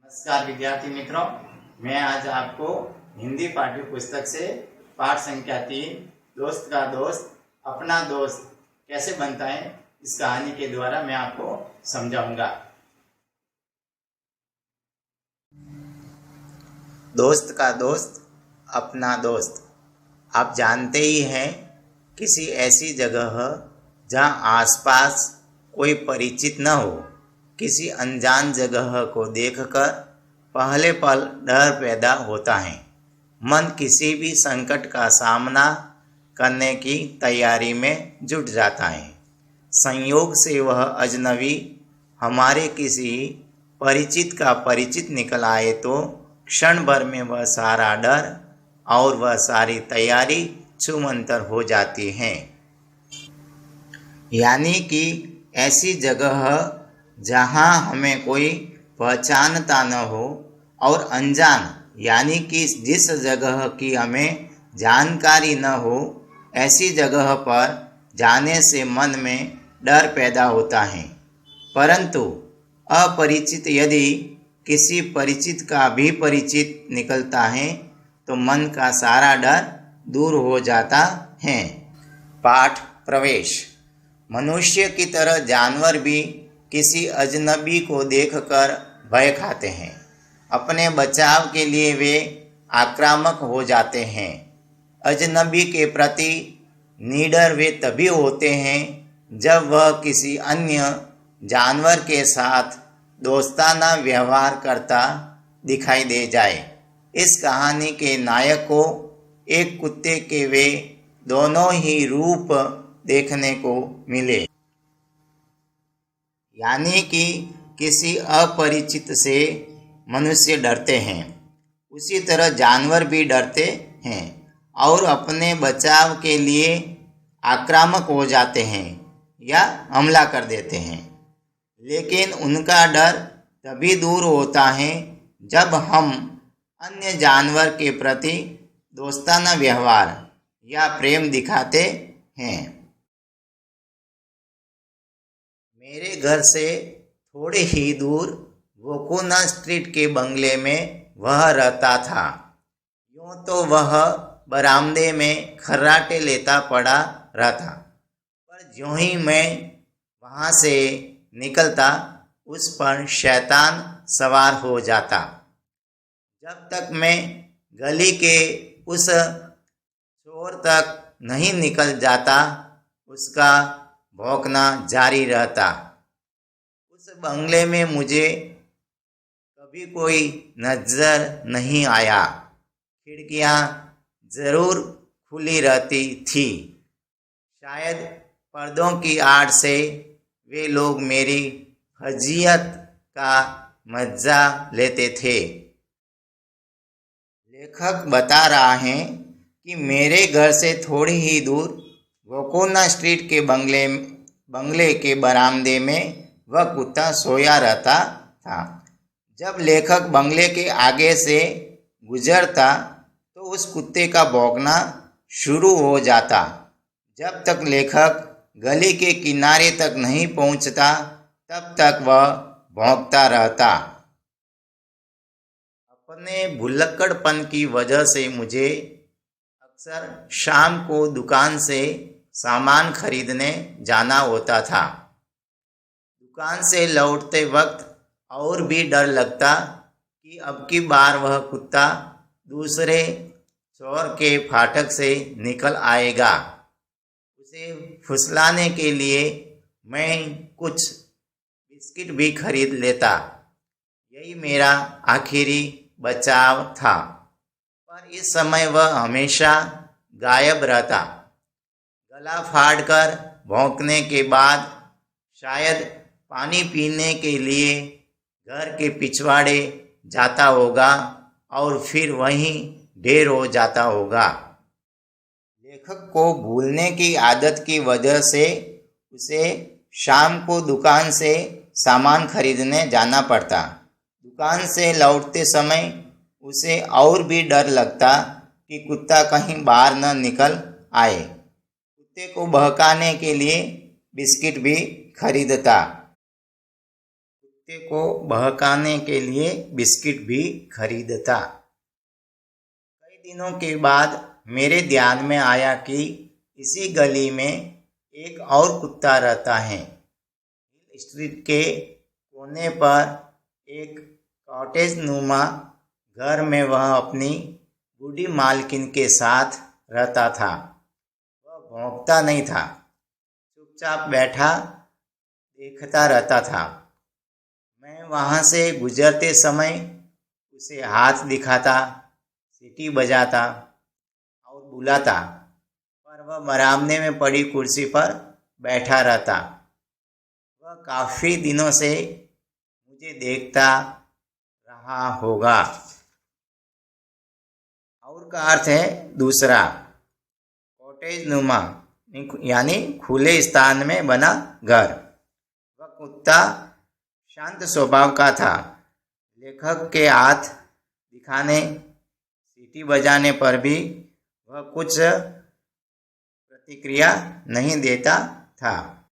नमस्कार विद्यार्थी मित्रों, मैं आज आपको हिंदी पाठ्य पुस्तक से पाठ संख्या 3 दोस्त का दोस्त अपना दोस्त कैसे बनता है इस कहानी के द्वारा मैं आपको समझाऊंगा। दोस्त का दोस्त अपना दोस्त। आप जानते ही हैं, किसी ऐसी जगह जहां आसपास कोई परिचित न हो, किसी अनजान जगह को देखकर पहले पल डर पैदा होता है। मन किसी भी संकट का सामना करने की तैयारी में जुट जाता है। संयोग से वह अजनबी हमारे किसी परिचित का परिचित निकल आए तो क्षण भर में वह सारा डर और वह सारी तैयारी छूमंतर हो जाती है। यानी कि ऐसी जगह जहां हमें कोई पहचानता न हो और अनजान यानी कि जिस जगह की हमें जानकारी न हो, ऐसी जगह पर जाने से मन में डर पैदा होता है। परंतु अपरिचित यदि किसी परिचित का भी परिचित निकलता है तो मन का सारा डर दूर हो जाता है। पाठ प्रवेश। मनुष्य की तरह जानवर भी किसी अजनबी को देखकर भय खाते हैं। अपने बचाव के लिए वे आक्रामक हो जाते हैं। अजनबी के प्रति निडर वे तभी होते हैं जब वह किसी अन्य जानवर के साथ दोस्ताना व्यवहार करता दिखाई दे जाए। इस कहानी के नायक को एक कुत्ते के वे दोनों ही रूप देखने को मिले। यानी कि किसी अपरिचित से मनुष्य डरते हैं, उसी तरह जानवर भी डरते हैं और अपने बचाव के लिए आक्रामक हो जाते हैं या हमला कर देते हैं। लेकिन उनका डर तभी दूर होता है जब हम अन्य जानवर के प्रति दोस्ताना व्यवहार या प्रेम दिखाते हैं। मेरे घर से थोड़े ही दूर वोकोना स्ट्रीट के बंगले में वह रहता था। यूँ तो वह बरामदे में खर्राटे लेता पड़ा रहता, पर ज्यों ही मैं वहाँ से निकलता उस पर शैतान सवार हो जाता। जब तक मैं गली के उस छोर तक नहीं निकल जाता, उसका भौंकना जारी रहता। उस बंगले में मुझे कभी कोई नजर नहीं आया। खिड़कियां जरूर खुली रहती थी। शायद पर्दों की आड़ से वे लोग मेरी फजीहत का मजा लेते थे। लेखक बता रहा है कि मेरे घर से थोड़ी ही दूर वोकोना स्ट्रीट के बंगले के बरामदे में वह कुत्ता सोया रहता था। जब लेखक बंगले के आगे से गुजरता तो उस कुत्ते का भौंकना शुरू हो जाता। जब तक लेखक गली के किनारे तक नहीं पहुंचता, तब तक वह भौंकता रहता। अपने भुलक्कड़पन की वजह से मुझे अक्सर शाम को दुकान से सामान खरीदने जाना होता था। दुकान से लौटते वक्त और भी डर लगता कि अब की बार वह कुत्ता दूसरे छोर के फाटक से निकल आएगा। उसे फुसलाने के लिए मैं कुछ बिस्किट भी खरीद लेता। यही मेरा आखिरी बचाव था। पर इस समय वह हमेशा गायब रहता। गला फाड़कर भौंकने के बाद शायद पानी पीने के लिए घर के पिछवाड़े जाता होगा और फिर वहीं ढेर हो जाता होगा। लेखक को भूलने की आदत की वजह से उसे शाम को दुकान से सामान खरीदने जाना पड़ता। दुकान से लौटते समय उसे और भी डर लगता कि कुत्ता कहीं बाहर न निकल आए। कुत्ते को बहकाने के लिए बिस्किट भी खरीदता। कुत्ते को बहकाने के लिए बिस्किट भी खरीदता। कई दिनों के बाद मेरे ध्यान में आया कि इसी गली में एक और कुत्ता रहता है। स्ट्रीट के कोने पर एक कॉटेज नुमा घर में वह अपनी बूढ़ी मालकिन के साथ रहता था। वह भौंकता नहीं था, चुपचाप बैठा देखता रहता था। मैं वहाँ से गुजरते समय उसे हाथ दिखाता, सीटी बजाता और बुलाता, पर वह बरामदे में पड़ी कुर्सी पर बैठा रहता। वह काफ़ी दिनों से मुझे देखता रहा होगा। और का अर्थ है दूसरा, कॉटेज नुमा यानी खुले स्थान में बना घर। वह कुत्ता शांत स्वभाव का था। लेखक के हाथ दिखाने, सीटी बजाने पर भी वह कुछ प्रतिक्रिया नहीं देता था।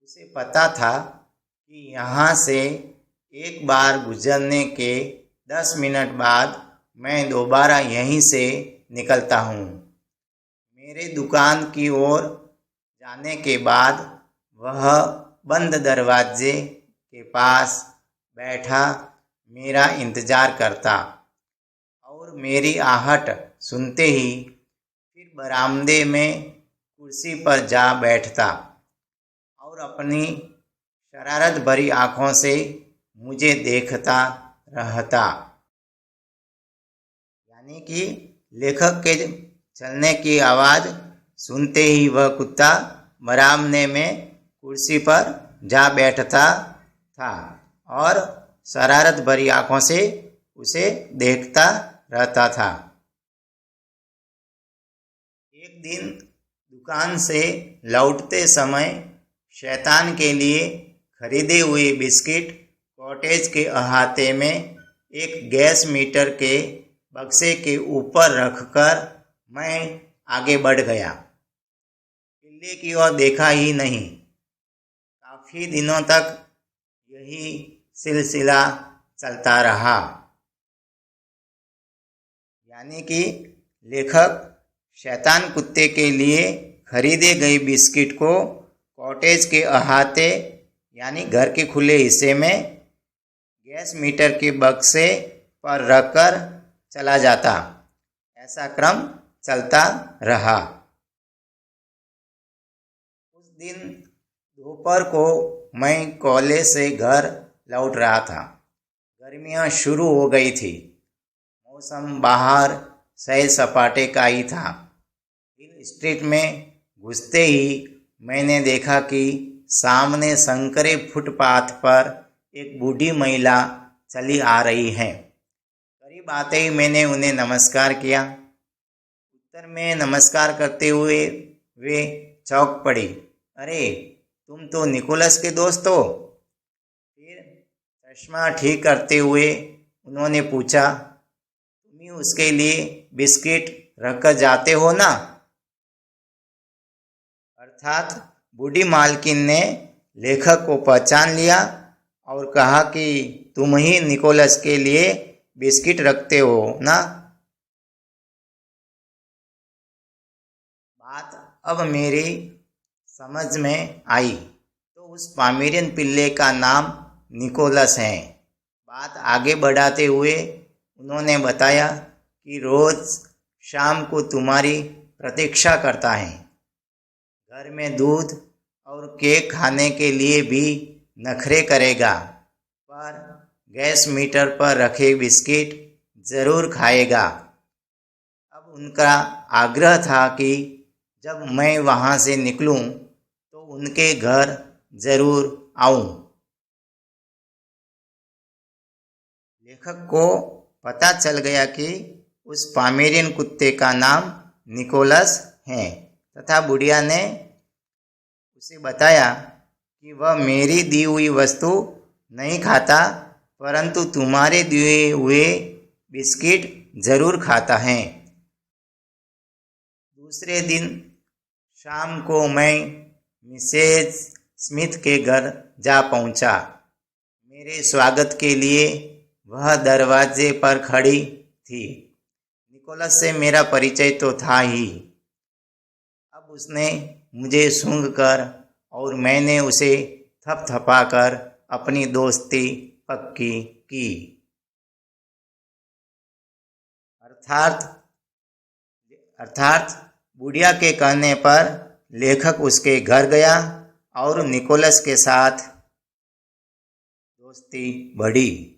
उसे पता था कि यहाँ से एक बार गुजरने के 10 मिनट बाद मैं दोबारा यहीं से निकलता हूँ। मेरे दुकान की ओर जाने के बाद वह बंद दरवाजे के पास बैठा मेरा इंतज़ार करता और मेरी आहट सुनते ही फिर बरामदे में कुर्सी पर जा बैठता और अपनी शरारत भरी आँखों से मुझे देखता रहता। यानी कि लेखक के चलने की आवाज़ सुनते ही वह कुत्ता बरामदे में कुर्सी पर जा बैठता था और शरारत भरी आँखों से उसे देखता रहता था। एक दिन दुकान से लौटते समय शैतान के लिए खरीदे हुए बिस्किट कॉटेज के अहाते में एक गैस मीटर के बक्से के ऊपर रखकर मैं आगे बढ़ गया। किले की ओर देखा ही नहीं। काफ़ी दिनों तक यही सिलसिला चलता रहा। यानी कि लेखक शैतान कुत्ते के लिए खरीदे गए बिस्किट को कॉटेज के अहाते यानी घर के खुले हिस्से में गैस मीटर के बक्से पर रखकर चला जाता। ऐसा क्रम चलता रहा। उस दिन दोपहर को मैं कॉलेज से घर लौट रहा था। गर्मियाँ शुरू हो गई थी। मौसम बाहर सैर सपाटे का ही था। हिल स्ट्रीट में घुसते ही मैंने देखा कि सामने संकरे फुटपाथ पर एक बूढ़ी महिला चली आ रही है। करीब आते ही मैंने उन्हें नमस्कार किया। उत्तर में नमस्कार करते हुए वे चौंक पड़ी। अरे, तुम तो निकोलस के दोस्त हो? फिर चश्मा ठीक करते हुए उन्होंने पूछा, तुम ही उसके लिए बिस्किट रखकर जाते हो ना? अर्थात बूढ़ी मालकिन ने लेखक को पहचान लिया और कहा कि तुम ही निकोलस के लिए बिस्किट रखते हो ना? बात अब मेरी समझ में आई तो उस पामेरियन पिल्ले का नाम निकोलस है। बात आगे बढ़ाते हुए उन्होंने बताया कि रोज़ शाम को तुम्हारी प्रतीक्षा करता है। घर में दूध और केक खाने के लिए भी नखरे करेगा, पर गैस मीटर पर रखे बिस्किट ज़रूर खाएगा। अब उनका आग्रह था कि जब मैं वहाँ से निकलूं तो उनके घर ज़रूर आऊं। लेखक को पता चल गया कि उस पामेरियन कुत्ते का नाम निकोलस है तथा बुढ़िया ने उसे बताया कि वह मेरी दी हुई वस्तु नहीं खाता, परंतु तुम्हारे दिए हुए बिस्किट ज़रूर खाता है। दूसरे दिन शाम को मैं मिसेज स्मिथ के घर जा पहुंचा। मेरे स्वागत के लिए वह दरवाजे पर खड़ी थी। निकोलस से मेरा परिचय तो था ही। अब उसने मुझे सूंघकर और मैंने उसे थपथपाकर अपनी दोस्ती पक्की की। अर्थात बुढ़िया के कहने पर लेखक उसके घर गया और निकोलस के साथ दोस्ती बढ़ी।